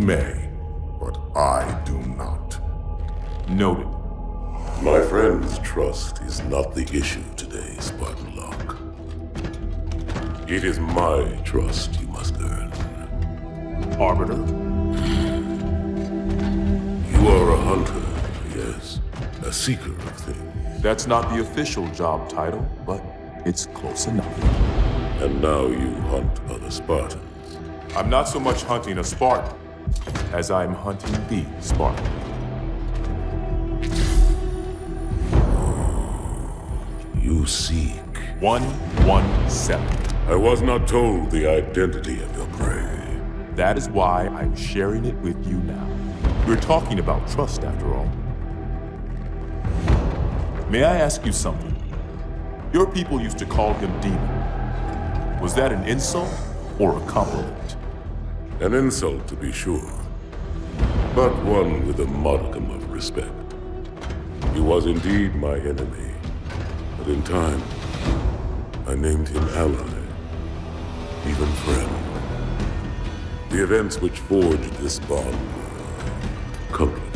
may, but I do not. Noted. My friend's trust is not the issue today, Spartan Locke. It is my trust you must earn. Arbiter? You are a hunter, yes. A seeker of things. That's not the official job title, but it's close enough. And now you hunt other Spartans. I'm not so much hunting a Spartan, as I'm hunting the Spartan. You seek. 117. I was not told the identity of your prey. That is why I'm sharing it with you now. We're talking about trust, after all. May I ask you something? Your people used to call him Demon. Was that an insult or a compliment? An insult, to be sure, but one with a modicum of respect. He was indeed my enemy, but in time, I named him ally, even friend. The events which forged this bond were complicated.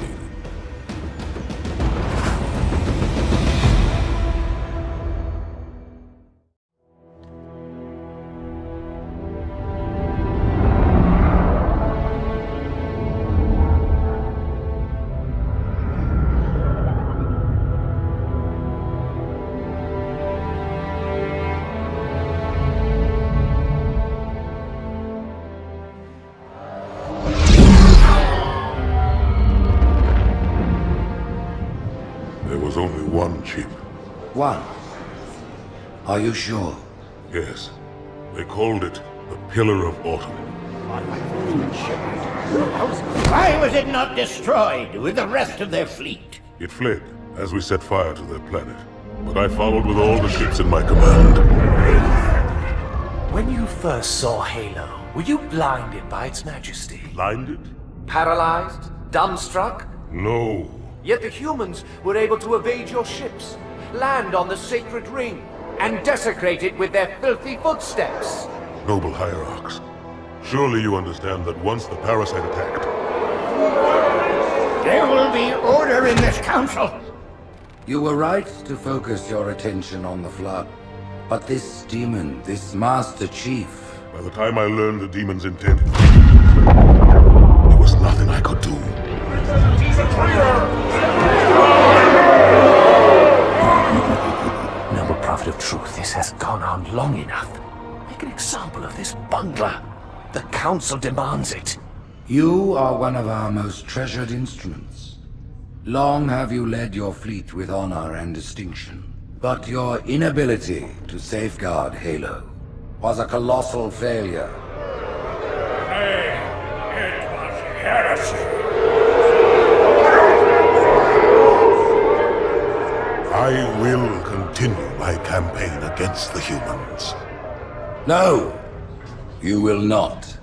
There was only one chip. One? Are you sure? Yes. They called it the Pillar of Autumn. Why was it not destroyed with the rest of their fleet? It fled as we set fire to their planet. But I followed with all the ships in my command. When you first saw Halo, were you blinded by its majesty? Blinded? Paralyzed? Dumbstruck? No. Yet the humans were able to evade your ships, land on the sacred ring, and desecrate it with their filthy footsteps. Noble hierarchs, surely you understand that once the parasite attacked... There will be order in this council. You were right to focus your attention on the Flood. But this demon, this Master Chief... By the time I learned the demon's intent, there was nothing I could do. Noble Prophet of Truth, this has gone on long enough. Make an example of this bungler. The Council demands it. You are one of our most treasured instruments. Long have you led your fleet with honor and distinction. But your inability to safeguard Halo was a colossal failure. It was heresy. I will continue my campaign against the humans. No, you will not.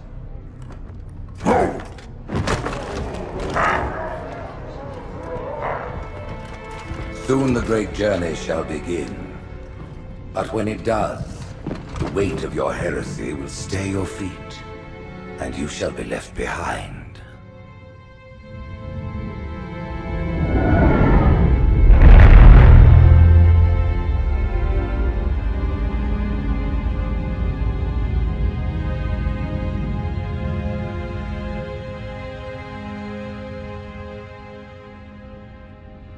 Soon the great journey shall begin. But when it does, the weight of your heresy will stay your feet, and you shall be left behind.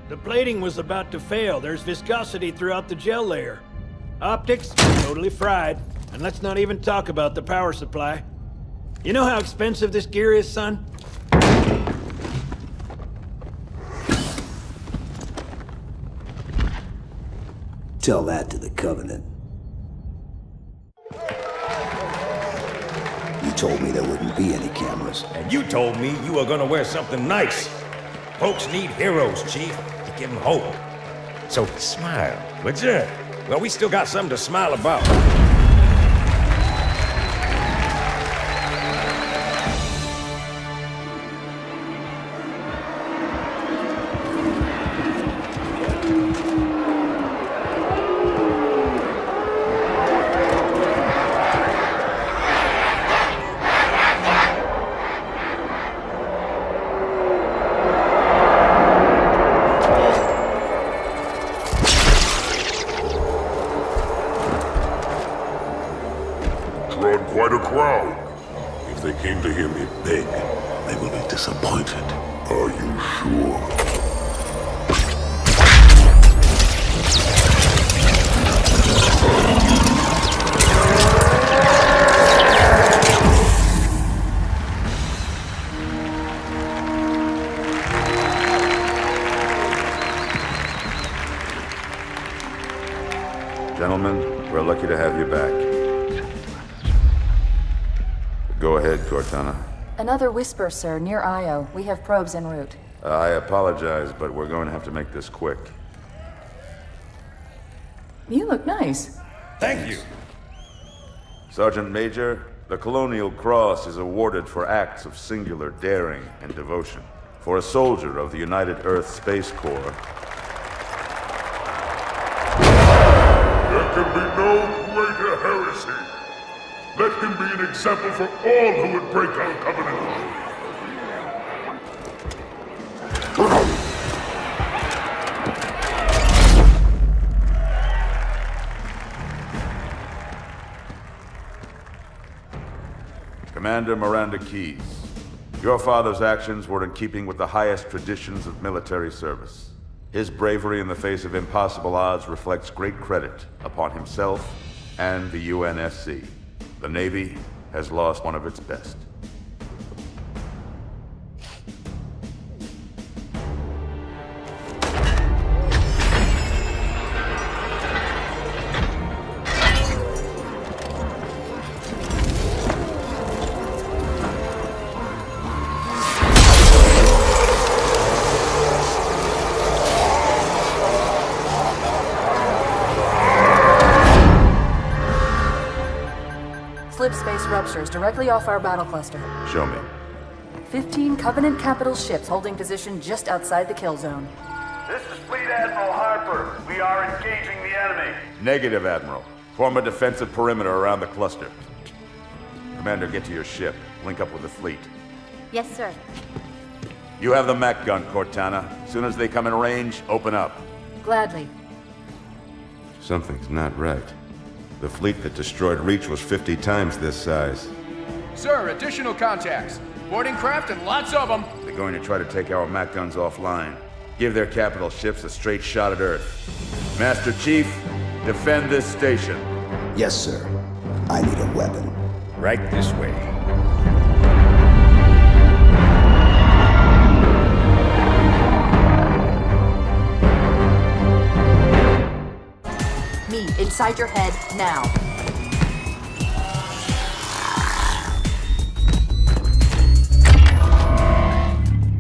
The plating was about to fail. There's viscosity throughout the gel layer. Optics, totally fried. And let's not even talk about the power supply. You know how expensive this gear is, son? Tell that to the Covenant. You told me there wouldn't be any cameras. And you told me you were gonna wear something nice. Folks need heroes, Chief, to give them hope. So smile, would you? Well, we still got something to smile about. crown. If they came to hear me beg, they will be disappointed. Are you sure? Gentlemen, we're lucky to have you back. Go ahead, Cortana. Another whisper, sir, near Io. We have probes en route. I apologize, but we're going to have to make this quick. You look nice. Thank you. Sergeant Major, the Colonial Cross is awarded for acts of singular daring and devotion. For a soldier of the United Earth Space Corps, There can be no greater heresy. Let him be an example for all who would break our covenant. Commander Miranda Keyes, your father's actions were in keeping with the highest traditions of military service. His bravery in the face of impossible odds reflects great credit upon himself and the UNSC. The Navy has lost one of its best. Slip space ruptures directly off our battle cluster. Show me. 15 Covenant capital ships holding position just outside the kill zone. This is Fleet Admiral Harper. We are engaging the enemy. Negative, Admiral. Form a defensive perimeter around the cluster. Commander, get to your ship. Link up with the fleet. Yes, sir. You have the mech gun, Cortana. As soon as they come in range, open up. Gladly. Something's not right. The fleet that destroyed Reach was 50 times this size. Sir, additional contacts. Boarding craft and lots of them. They're going to try to take our mech guns offline. Give their capital ships a straight shot at Earth. Master Chief, defend this station. Yes, sir. I need a weapon. Right this way. Me, inside your head, now.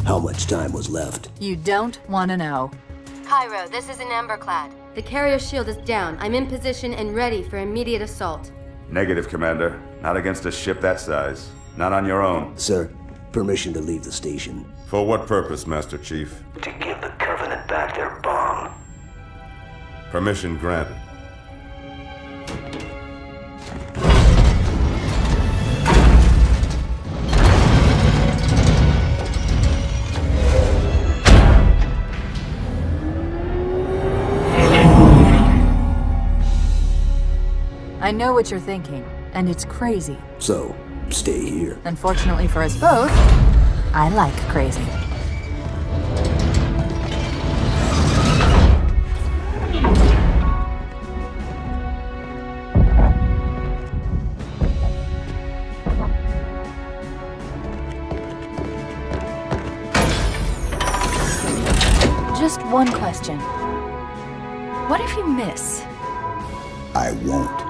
How much time was left? You don't want to know. Cairo, this is an Emberclad. The carrier shield is down. I'm in position and ready for immediate assault. Negative, Commander. Not against a ship that size. Not on your own. Sir, permission to leave the station. For what purpose, Master Chief? To give the Covenant back their bomb. Permission granted. I know what you're thinking, and it's crazy. So, stay here. Unfortunately for us both, I like crazy. Just one question. What if you miss? I won't.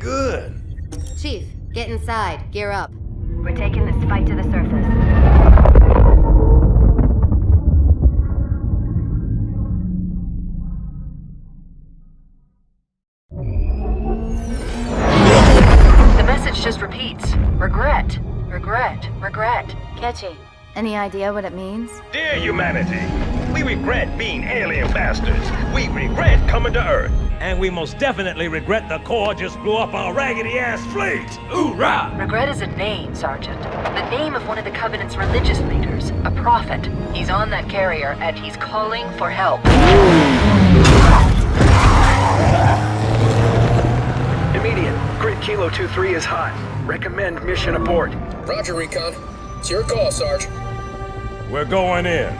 good. Chief, get inside. Gear up. We're taking this fight to the surface. The message just repeats. Regret. Regret. Regret. Catchy. Any idea what it means? Dear humanity, we regret being alien bastards. We regret coming to Earth. And we most definitely regret the Corps just blew up our raggedy-ass fleet. Hoorah! Regret is a name, Sergeant. The name of one of the Covenant's religious leaders. A prophet. He's on that carrier, and he's calling for help. Immediate. Grid Kilo 2-3 is hot. Recommend mission abort. Roger, Recon. It's your call, Sarge. We're going in.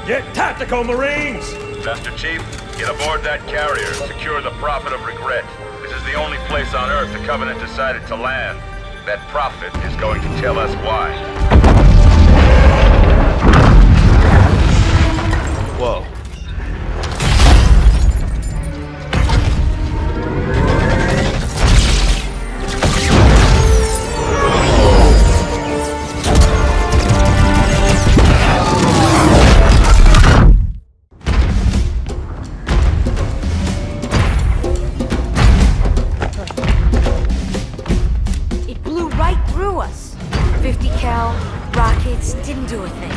Get tactical, Marines! Master Chief, get aboard that carrier. Secure the Prophet of Regret. This is the only place on Earth the Covenant decided to land. That Prophet is going to tell us why. Whoa. Rockets didn't do a thing.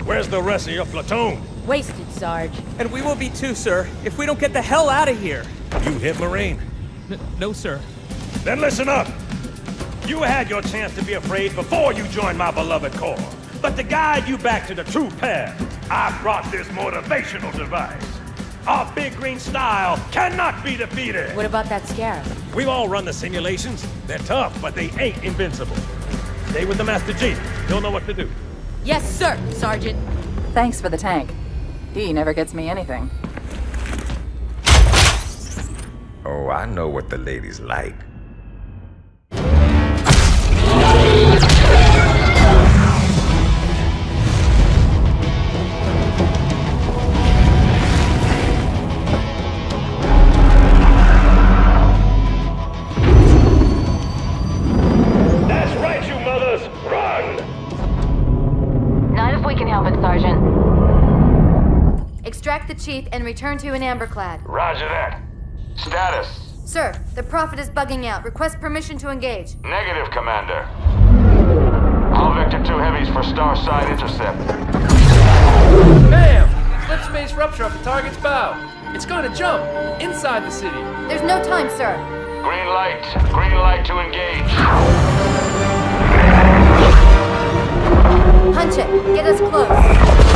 Where's the rest of your platoon? Wasted, Sarge. And we will be too, sir, if we don't get the hell out of here. You hit Marine? No, sir. Then listen up. You had your chance to be afraid before you joined my beloved Corps. But to guide you back to the true path, I brought this motivational device. Our big green style cannot be defeated. What about that Scarab? We've all run the simulations. They're tough, but they ain't invincible. Stay with the Master Chief. He'll know what to do. Yes, sir, Sergeant. Thanks for the tank. He never gets me anything. Oh, I know what the ladies like. Extract the Chief and return to an Amberclad. Roger that. Status. Sir, the Prophet is bugging out. Request permission to engage. Negative, Commander. All Vector 2 heavies for Starside intercept. Bam! Slip space rupture off the target's bow. It's going to jump inside the city. There's no time, sir. Green light. Green light to engage. Punch it. Get us close.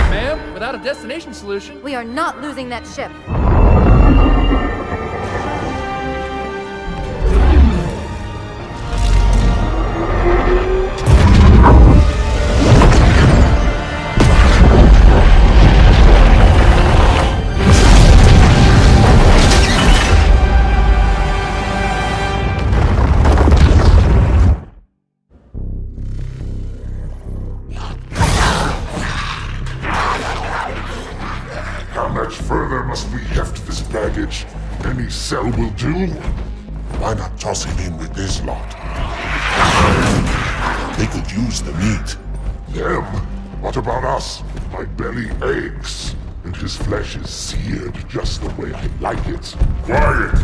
Ma'am, without a destination solution... We are not losing that ship. Any cell will do. Why not toss him in with this lot? They could use the meat. Them? What about us? My belly aches, and his flesh is seared just the way I like it. Quiet!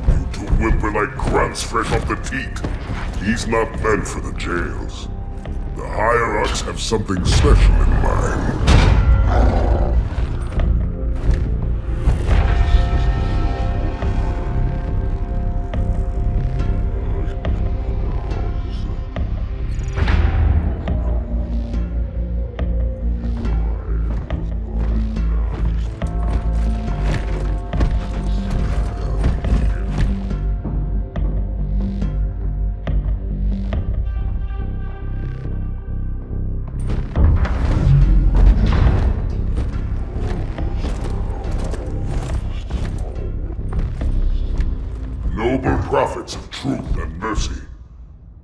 You two whimper like grunts fresh off the teat. He's not meant for the jails. The Hierarchs have something special in mind.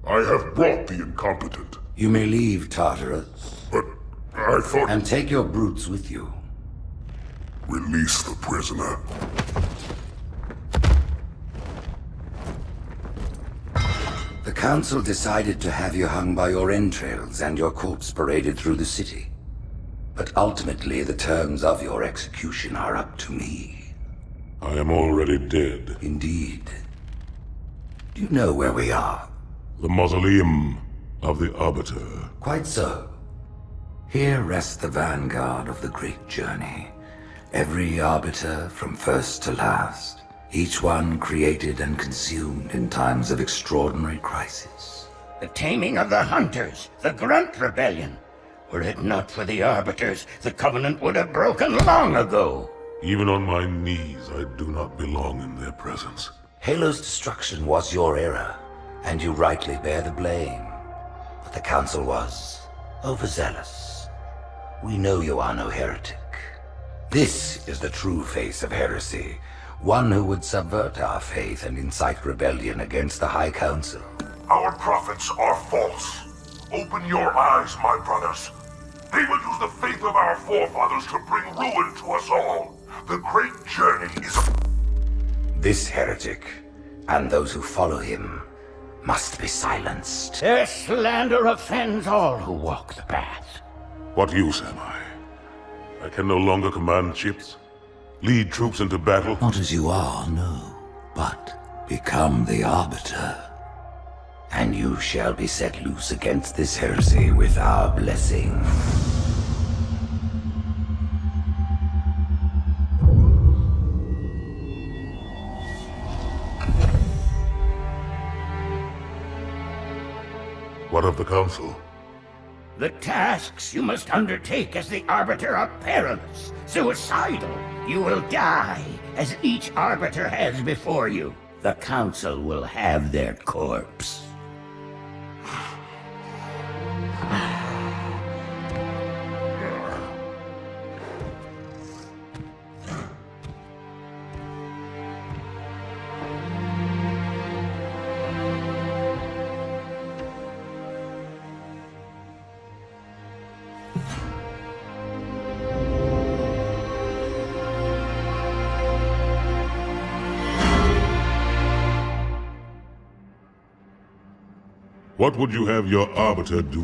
I have brought the incompetent. You may leave, Tartarus. But I thought... And take your brutes with you. Release the prisoner. The Council decided to have you hung by your entrails and your corpse paraded through the city. But ultimately, the terms of your execution are up to me. I am already dead. Indeed. Do you know where we are? The mausoleum of the Arbiter. Quite so. Here rests the vanguard of the great journey. Every Arbiter from first to last. Each one created and consumed in times of extraordinary crisis. The taming of the Hunters, the Grunt Rebellion. Were it not for the Arbiters, the Covenant would have broken long ago. Even on my knees, I do not belong in their presence. Halo's destruction was your error, and you rightly bear the blame. But the Council was overzealous. We know you are no heretic. This is the true face of heresy, one who would subvert our faith and incite rebellion against the High Council. Our prophets are false. Open your eyes, my brothers. They will use the faith of our forefathers to bring ruin to us all. The great journey is... This heretic, and those who follow him, must be silenced. Their slander offends all who walk the path. What use am I? I can no longer command ships, lead troops into battle. Not as you are, no, but become the Arbiter. And you shall be set loose against this heresy with our blessing. What of the Council? The tasks you must undertake as the Arbiter are perilous, suicidal. You will die, as each Arbiter has before you. The Council will have their corpse. What would you have your Arbiter do?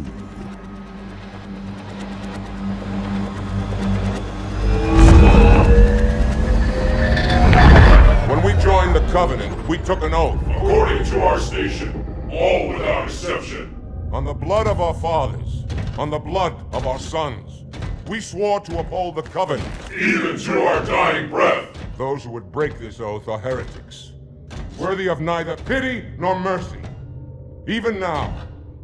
When we joined the Covenant, we took an oath. According to our station, all without exception. On the blood of our fathers, on the blood of our sons, we swore to uphold the Covenant. Even to our dying breath. Those who would break this oath are heretics, worthy of neither pity nor mercy. Even now,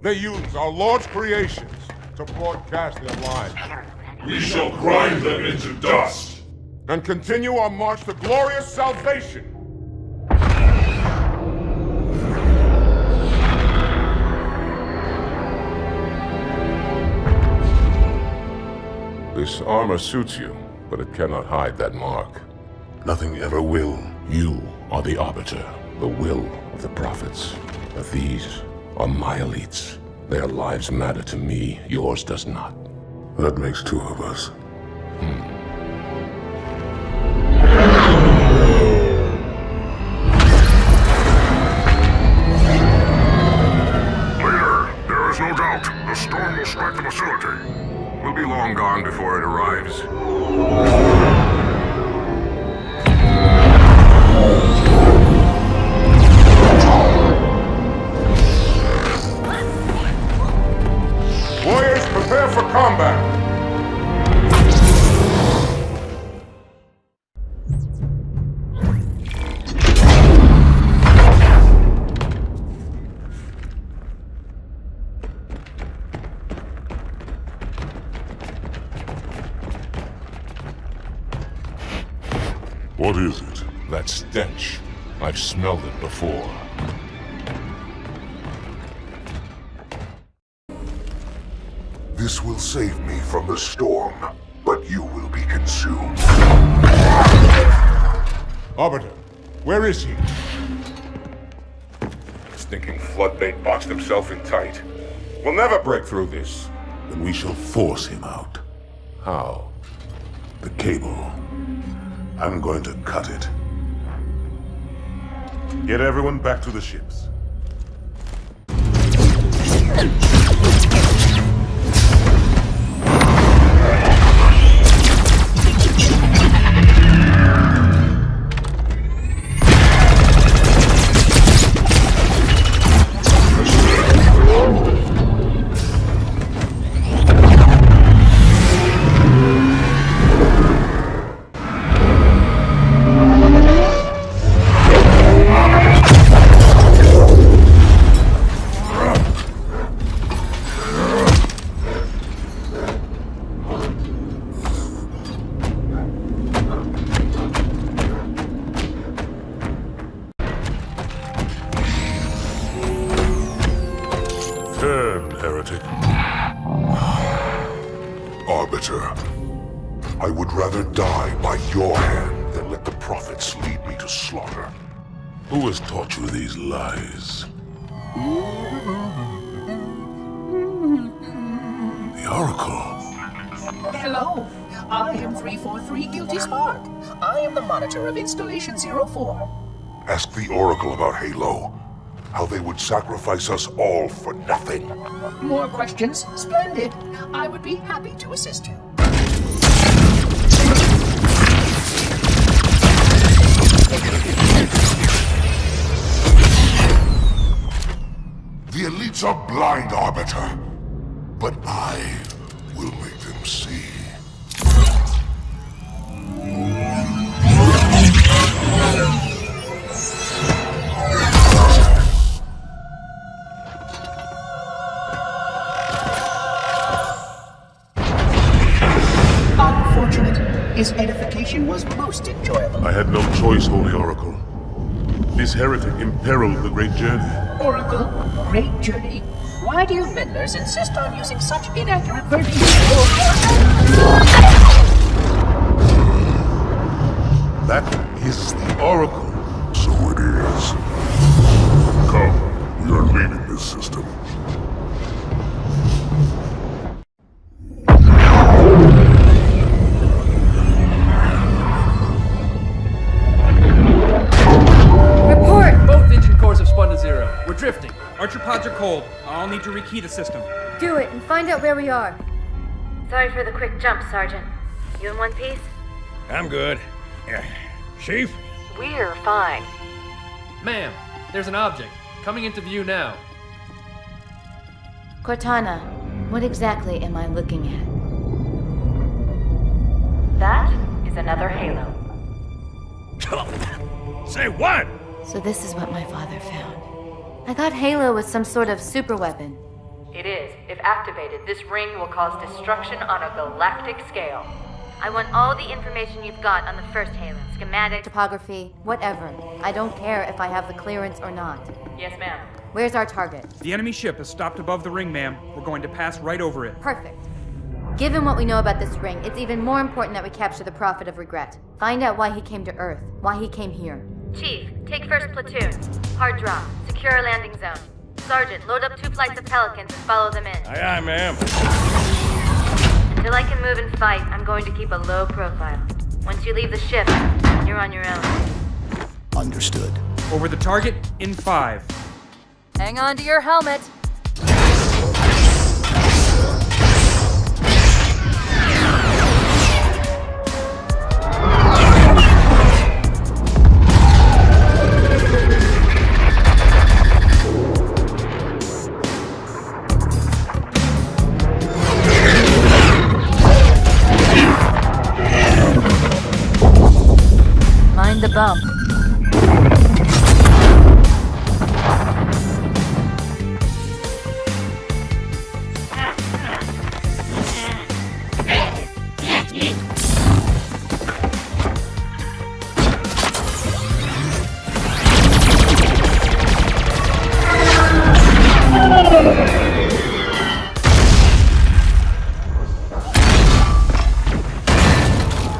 they use our Lord's creations to broadcast their lies. We shall grind them into dust. And continue our march to glorious salvation. This armor suits you, but it cannot hide that mark. Nothing ever will. You are the Arbiter, the will of the prophets. But these are my elites. Their lives matter to me, yours does not. That makes two of us. Leader, there is no doubt the storm will strike the facility. We'll be long gone before it arrives. Warriors, prepare for combat! What is it? That stench. I've smelled it before. This will save me from the storm, but you will be consumed. Arbiter, where is he? stinking floodbait boxed himself in tight. We'll never break through this. Then we shall force him out. How? The cable. I'm going to cut it. Get everyone back to the ships. Turn, heretic. Arbiter, I would rather die by your hand than let the prophets lead me to slaughter. Who has taught you these lies? The Oracle. Hello, I am 343 Guilty Spark. I am the monitor of Installation 04. Ask the Oracle about Halo. How they would sacrifice us all for nothing. More questions? Splendid. I would be happy to assist you. The elites are blind, Arbiter. But I will make them see. His edification was most enjoyable. I had no choice, Holy Oracle. This heretic imperiled the great journey. Oracle, great journey. Why do you meddlers insist on using such inaccurate verbiage? That is the Oracle. So it is. Come, we are leaving this system. We're drifting. Archer pods are cold. I'll need to rekey the system. Do it and find out where we are. Sorry for the quick jump, Sergeant. You in one piece? I'm good. Chief? We're fine. Ma'am, there's an object. Coming into view now. Cortana, what exactly am I looking at? That is another Halo. Say what? So this is what my father found. I thought Halo was some sort of super weapon. It is. If activated, this ring will cause destruction on a galactic scale. I want all the information you've got on the first Halo. Schematic, topography, whatever. I don't care if I have the clearance or not. Yes, ma'am. Where's our target? The enemy ship has stopped above the ring, ma'am. We're going to pass right over it. Perfect. Given what we know about this ring, it's even more important that we capture the Prophet of Regret. Find out why he came to Earth, why he came here. Chief, take first platoon. Hard drop. Secure landing zone. Sergeant, load up 2 flights of Pelicans and follow them in. Aye, aye, ma'am. Until I can move and fight, I'm going to keep a low profile. Once you leave the ship, you're on your own. Understood. Over the target in 5. Hang on to your helmet. Mind the bump.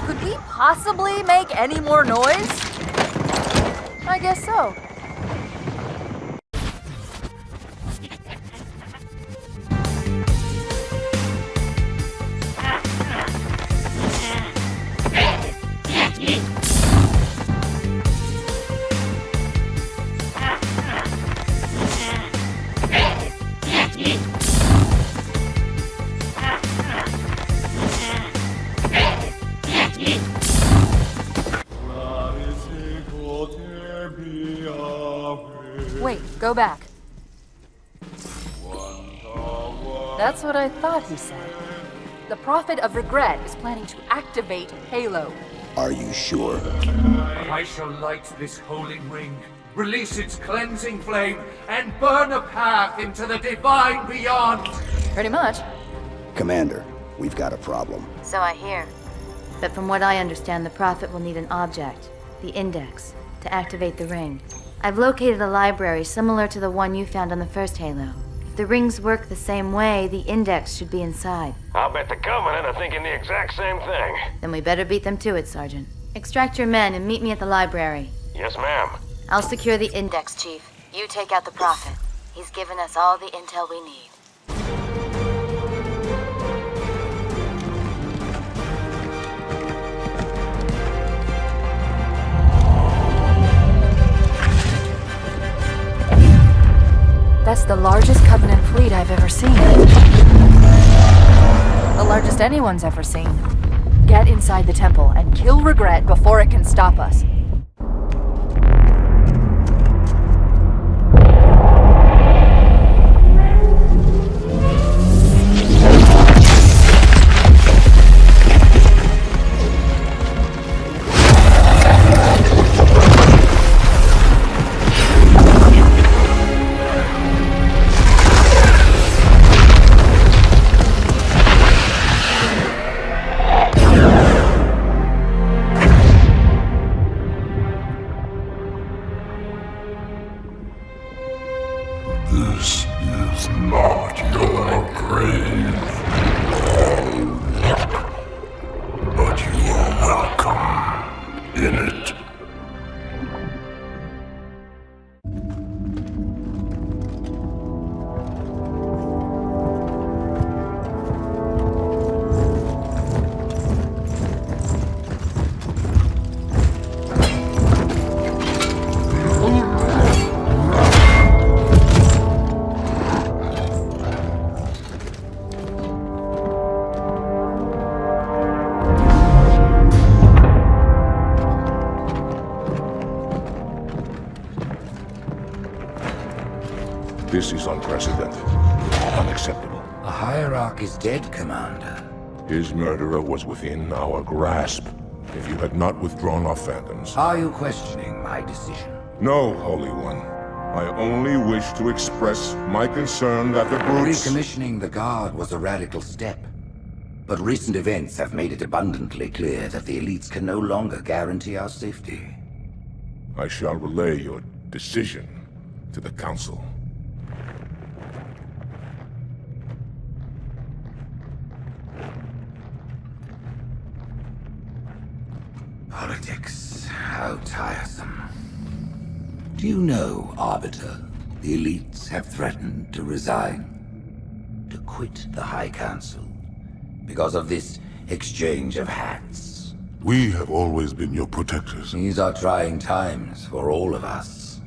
Could we possibly make any more noise? I guess so. back. That's what I thought he said. The Prophet of Regret is planning to activate Halo. Are you sure? I shall light this holy ring, release its cleansing flame, and burn a path into the divine beyond. Pretty much. Commander, we've got a problem. So I hear. But from what I understand, the Prophet will need an object, the Index, to activate the ring. I've located a library similar to the one you found on the first Halo. If the rings work the same way, the Index should be inside. I'll bet the Covenant are thinking the exact same thing. Then we better beat them to it, Sergeant. Extract your men and meet me at the library. Yes, ma'am. I'll secure the Index, Chief. You take out the Prophet. He's given us all the intel we need. That's the largest Covenant fleet I've ever seen. The largest anyone's ever seen. Get inside the temple and kill Regret before it can stop us. This is not your grave. But you are welcome in it. This is unprecedented. Unacceptable. The Hierarch is dead, Commander. His murderer was within our grasp. If you had not withdrawn our phantoms... Are you questioning my decision? No, Holy One. I only wish to express my concern that the brutes... Recommissioning the Guard was a radical step. But recent events have made it abundantly clear that the elites can no longer guarantee our safety. I shall relay your decision to the Council. Politics, how tiresome. Do you know, Arbiter, the elites have threatened to resign, to quit the High Council, because of this exchange of hats? We have always been your protectors. These are trying times for all of us.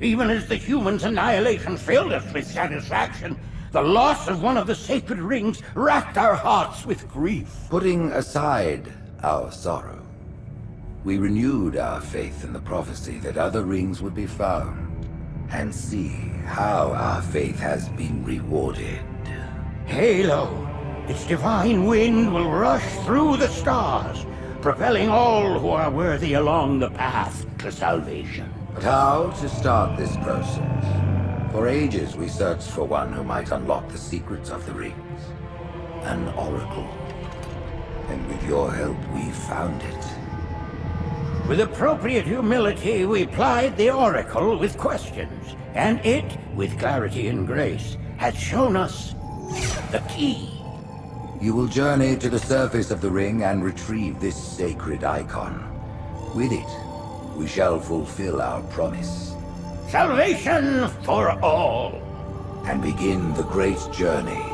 Even as the humans' annihilation filled us with satisfaction, the loss of one of the sacred rings racked our hearts with grief. Putting aside our sorrow, we renewed our faith in the prophecy that other rings would be found, and see how our faith has been rewarded. Halo, its divine wind will rush through the stars, propelling all who are worthy along the path to salvation. But how to start this process? For ages we searched for one who might unlock the secrets of the rings. An oracle. And with your help, we found it. With appropriate humility, we plied the Oracle with questions, and it, with clarity and grace, has shown us the key. You will journey to the surface of the ring and retrieve this sacred icon. With it, we shall fulfill our promise. Salvation for all. And begin the great journey.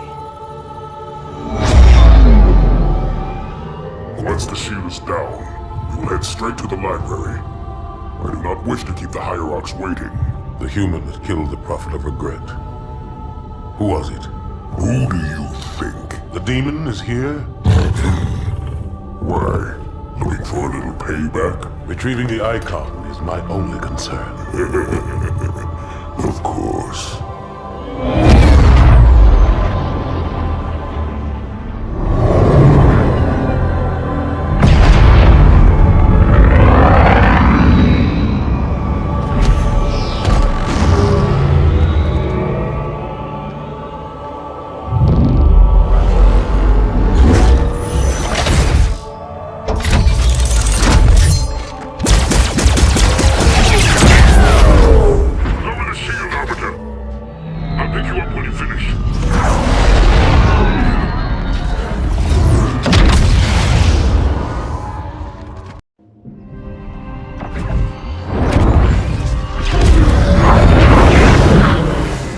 Once the shield is down, we will head straight to the library. I do not wish to keep the Hierarchs waiting. The human that killed the Prophet of Regret. Who was it? Who do you think? The demon is here? Why? Looking for a little payback? Retrieving the icon is my only concern. Of course.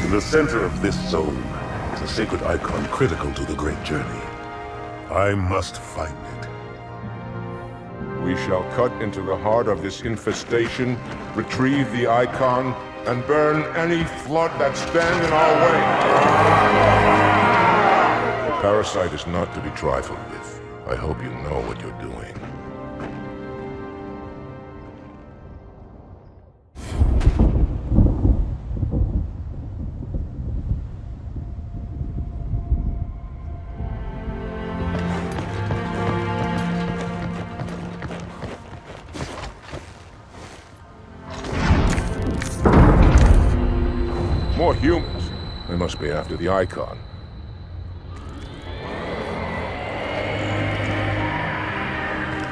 In the center of this zone is a sacred icon critical to the Great Journey. I must find it. We shall cut into the heart of this infestation, retrieve the icon, and burn any flood that stand in our way. The parasite is not to be trifled with. I hope you know what you're doing. More humans. They must be after the icon.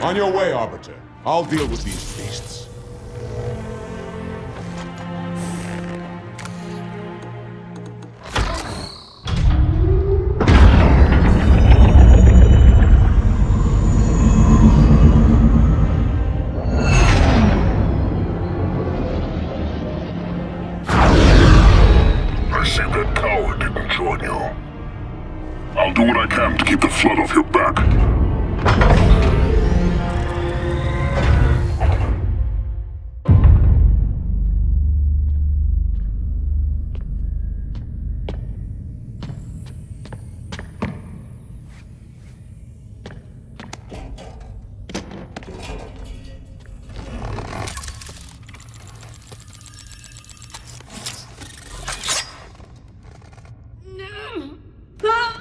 On your way, Arbiter. I'll deal with these beasts. I'll do what I can to keep the flood off your back.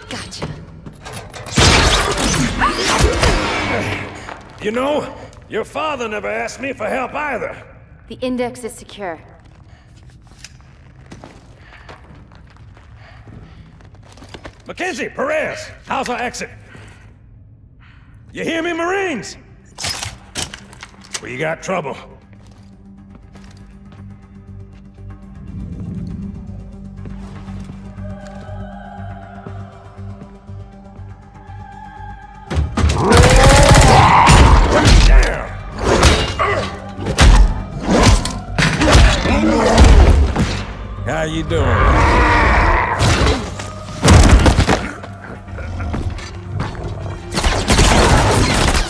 Gotcha. You know, your father never asked me for help either. The index is secure. Mackenzie, Perez, how's our exit? You hear me, Marines? We got trouble. How you doing?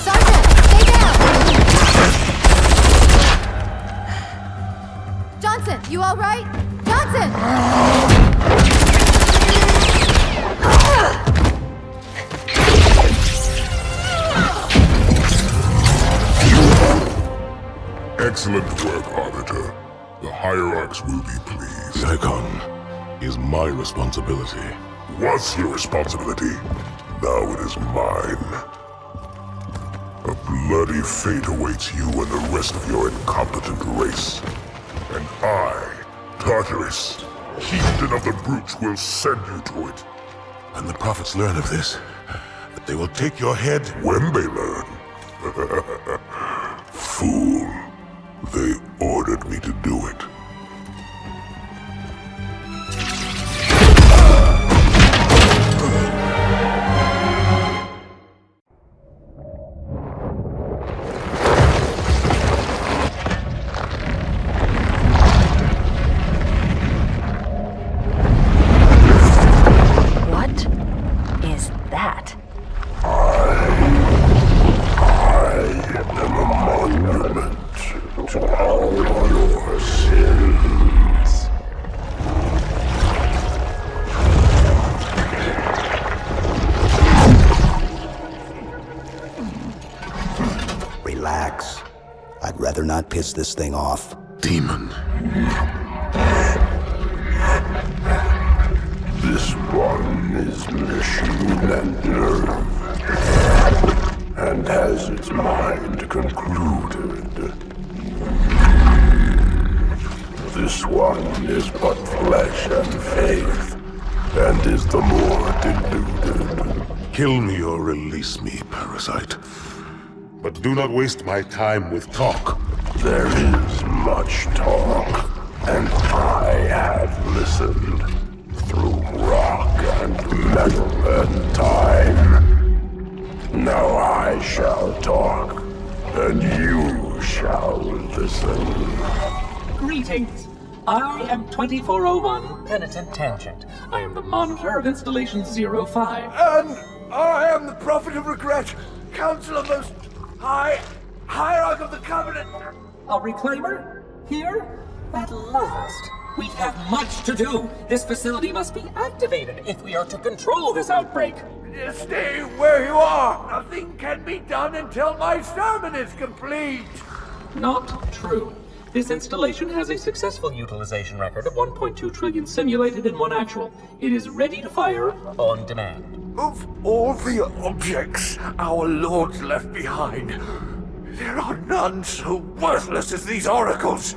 Sergeant, stay down! Johnson, you all right? Johnson! Excellent work, Arbiter. The Hierarchs will be pleased. The icon is my responsibility. Was your responsibility. Now it is mine. A bloody fate awaits you and the rest of your incompetent race. And I, Tartarus, chieftain of the brutes, will send you to it. When the prophets learn of this, they will take your head. When they learn. Fool. They ordered me to do it. Relax. I'd rather not piss this thing off. Demon. his mind concluded. This one is but flesh and faith, and is the more deluded. Kill me or release me, parasite. But do not waste my time with talk. There is much talk, and I have listened through rock and metal and time. Now I shall talk, and you shall listen. Greetings. I am 2401 Penitent Tangent. I am the monitor of Installation 05. And I am the Prophet of Regret, Council of Most High, Hierarch of the Covenant. A reclaimer? Here? At last. We have much to do. This facility must be activated if we are to control this outbreak. Stay where you are. Nothing can be done until my sermon is complete. Not true. This installation has a successful utilization record of 1.2 trillion simulated and 1 actual. It is ready to fire on demand. Of all the objects our lords left behind, there are none so worthless as these oracles.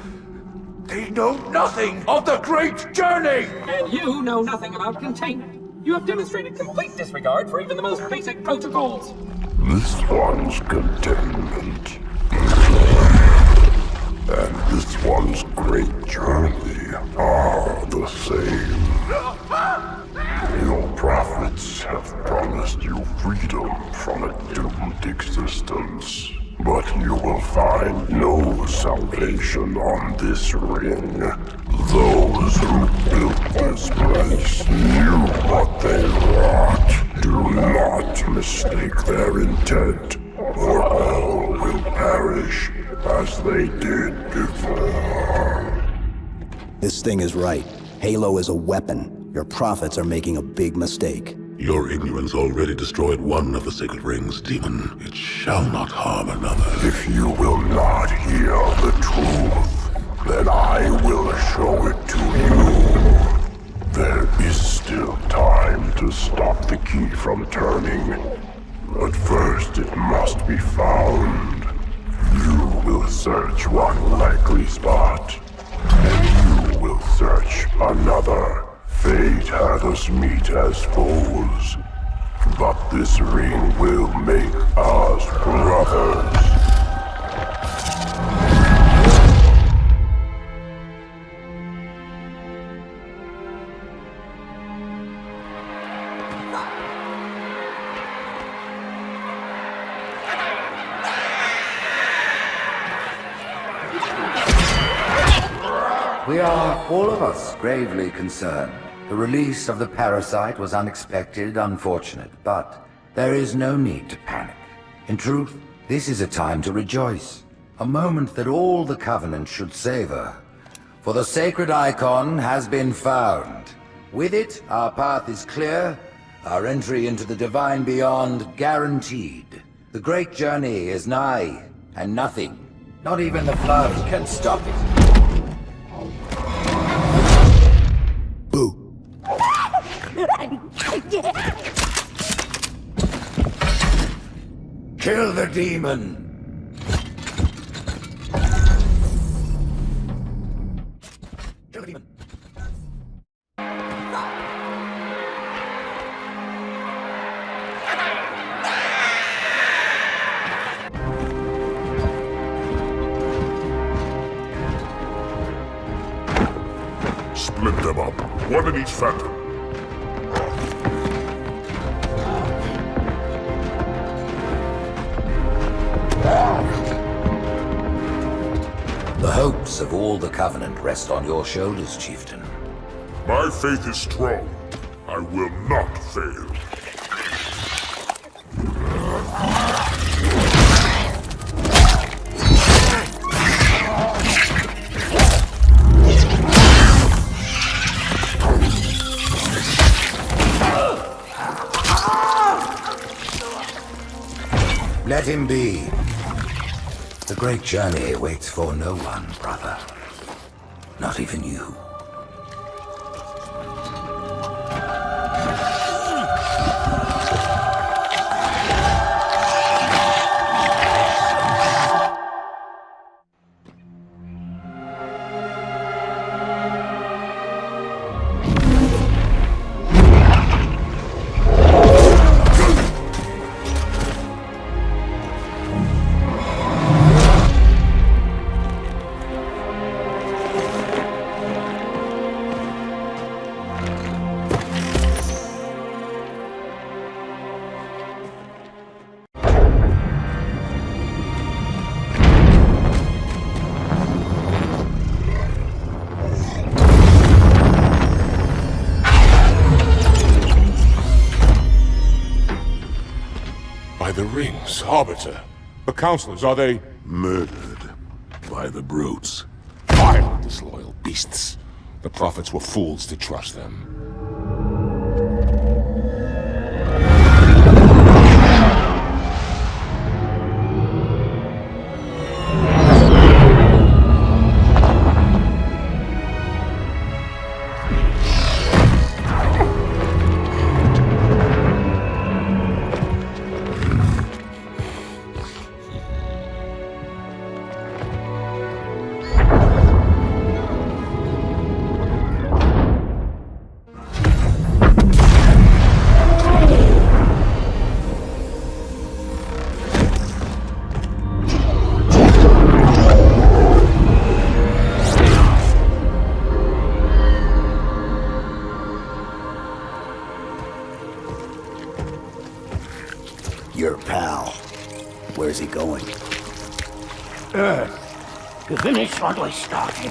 They know nothing of the great journey! And you know nothing about containment. You have demonstrated complete disregard for even the most basic protocols. This one's containment. And this one's great journey are the same. Your prophets have promised you freedom from a doomed existence. But you will find no salvation on this ring. Those who built this place knew what they wrought. Do not mistake their intent, or all will perish as they did before. This thing is right. Halo is a weapon. Your prophets are making a big mistake. Your ignorance already destroyed one of the sacred rings, demon. It shall not harm another. If you will not hear the truth, then I will show it to you. There is still time to stop the key from turning. But first it must be found. You will search one likely spot, and you will search another. Fate had us meet as foes, but this ring will make us brothers. We are, all of us, gravely concerned. The release of the parasite was unexpected, unfortunate, but there is no need to panic. In truth, this is a time to rejoice. A moment that all the Covenant should savor. For the sacred icon has been found. With it, our path is clear, our entry into the divine beyond guaranteed. The great journey is nigh, and nothing, not even the flood, can stop it. Kill the demon! Kill the demon! Split them up, one in each phantom. The hopes of all the Covenant rest on your shoulders, Chieftain. My faith is strong. I will not fail. Let him be. The great journey waits for no one, brother. Not even you. the rings, Arbiter. The counselors, are they... Murdered by the brutes. Vile, disloyal beasts. The prophets were fools to trust them. Your pal. Where's he going? Earth, to finish what we started.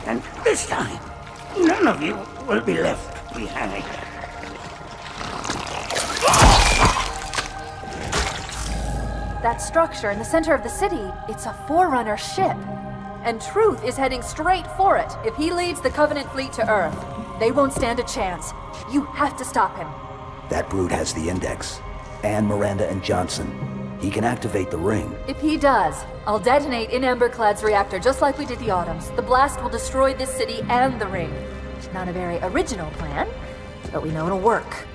And this time, none of you will be left behind. That structure in the center of the city, it's a Forerunner ship. And Truth is heading straight for it. If he leads the Covenant fleet to Earth, they won't stand a chance. You have to stop him. That brute has the Index. And Miranda and Johnson. He can activate the ring. If he does, I'll detonate in Emberclad's reactor just like we did the Autumns. The blast will destroy this city and the ring. Not a very original plan, but we know it'll work.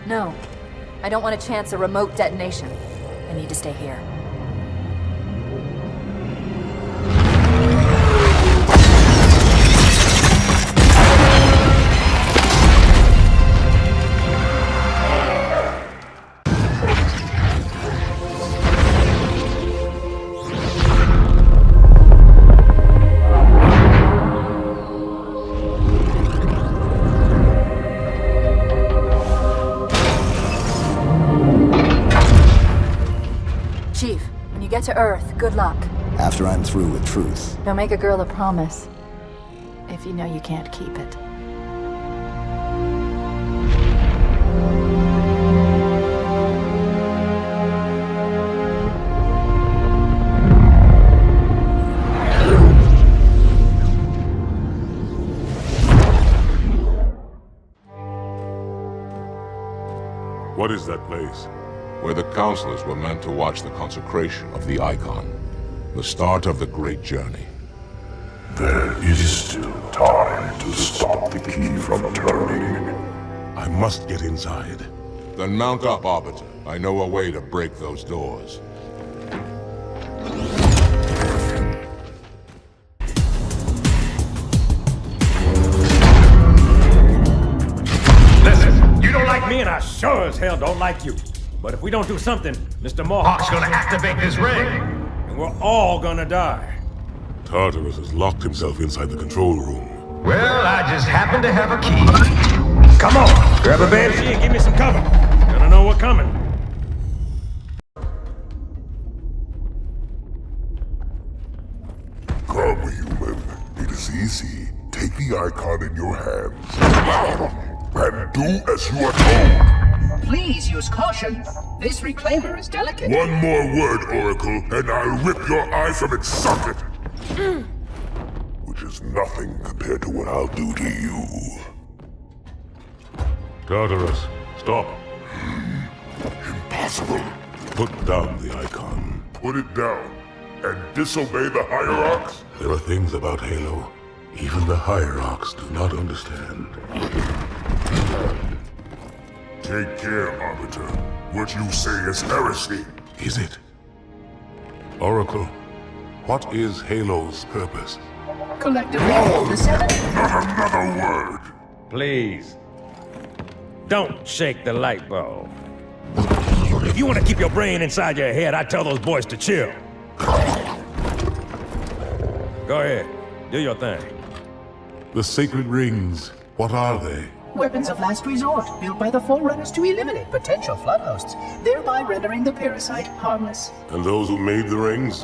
No, I don't want to chance a remote detonation. I need to stay here. Get to Earth. Good luck. After I'm through with Truth. Don't make a girl a promise if you know you can't keep it. What is that place? Where the counselors were meant to watch the consecration of the Icon. The start of the Great Journey. There is still time to stop the key from turning. I must get inside. Then mount up, Arbiter. I know a way to break those doors. Listen, you don't like me and I sure as hell don't like you. But if we don't do something, Mr. Mohawk's gonna activate this ring. And we're all gonna die. Tartarus has locked himself inside the control room. Well, I just happen to have a key. Come on, grab a banshee and give me some cover. Gonna know what's coming. Come, human. It is easy. Take the Icon in your hands. And do as you are told. Please use caution. This reclaimer is delicate. One more word, Oracle, and I'll rip your eye from its socket. Which is nothing compared to what I'll do to you. Tartarus, stop. Impossible. Put down the Icon. Put it down and disobey the Hierarchs? There are things about Halo even the Hierarchs do not understand. Take care, Arbiter. What you say is heresy. Is it? Oracle, what is Halo's purpose? Collectively, the seven... Not another word! Please. Don't shake the light bulb. If you want to keep your brain inside your head, I tell those boys to chill. Go ahead. Do your thing. The sacred rings, what are they? Weapons of last resort, built by the Forerunners to eliminate potential flood hosts, thereby rendering the parasite harmless. And those who made the rings?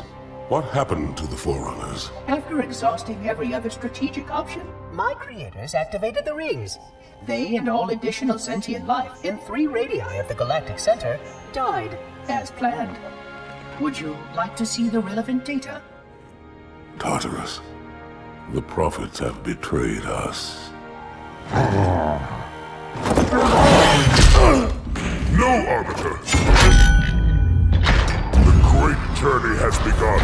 What happened to the Forerunners? After exhausting every other strategic option, my creators activated the rings. They and all additional sentient life in 3 radii of the Galactic Center died as planned. Would you like to see the relevant data? Tartarus, the prophets have betrayed us. No, Arbiter! The great journey has begun,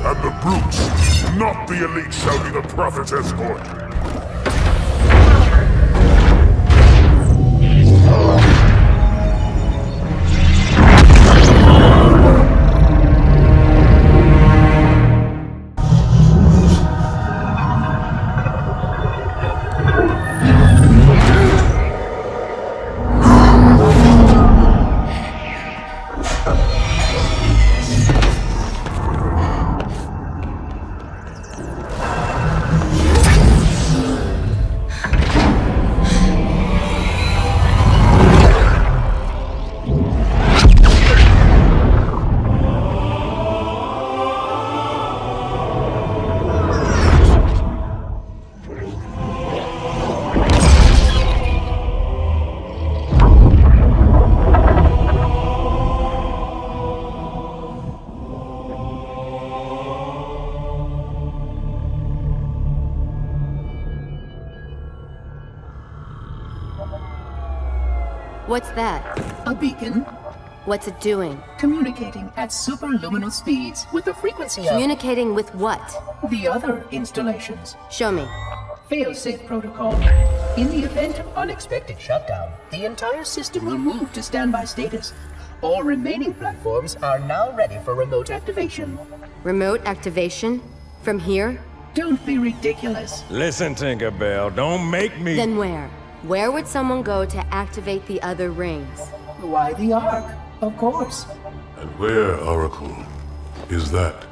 and the brutes, not the elite, shall be the Prophet's escort. What's that? A beacon. What's it doing? Communicating at superluminal speeds with the frequency of... Communicating with what? The other installations. Show me. Fail-safe protocol. In the event of unexpected shutdown, the entire system will move to standby status. All remaining platforms are now ready for remote activation. Remote activation? From here? Don't be ridiculous. Listen, Tinkerbell, don't make me... Then where? Where would someone go to activate the other rings? Why the Ark? Of course. And where, Oracle, is that?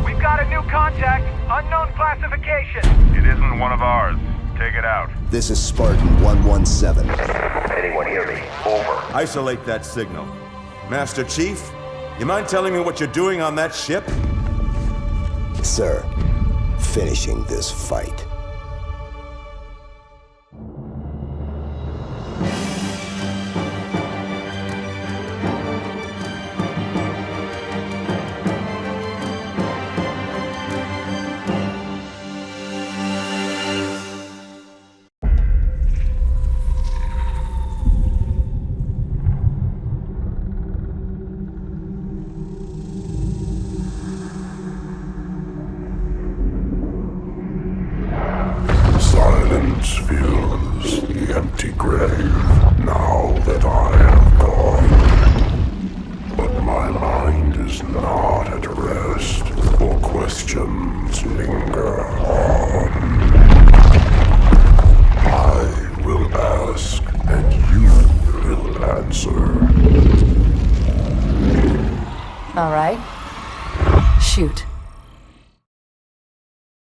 We've got a new contact. Unknown classification. It isn't one of ours. Take it out. This is Spartan 117. Anyone hear me? Over. Isolate that signal. Master Chief, you mind telling me what you're doing on that ship? Sir, finishing this fight.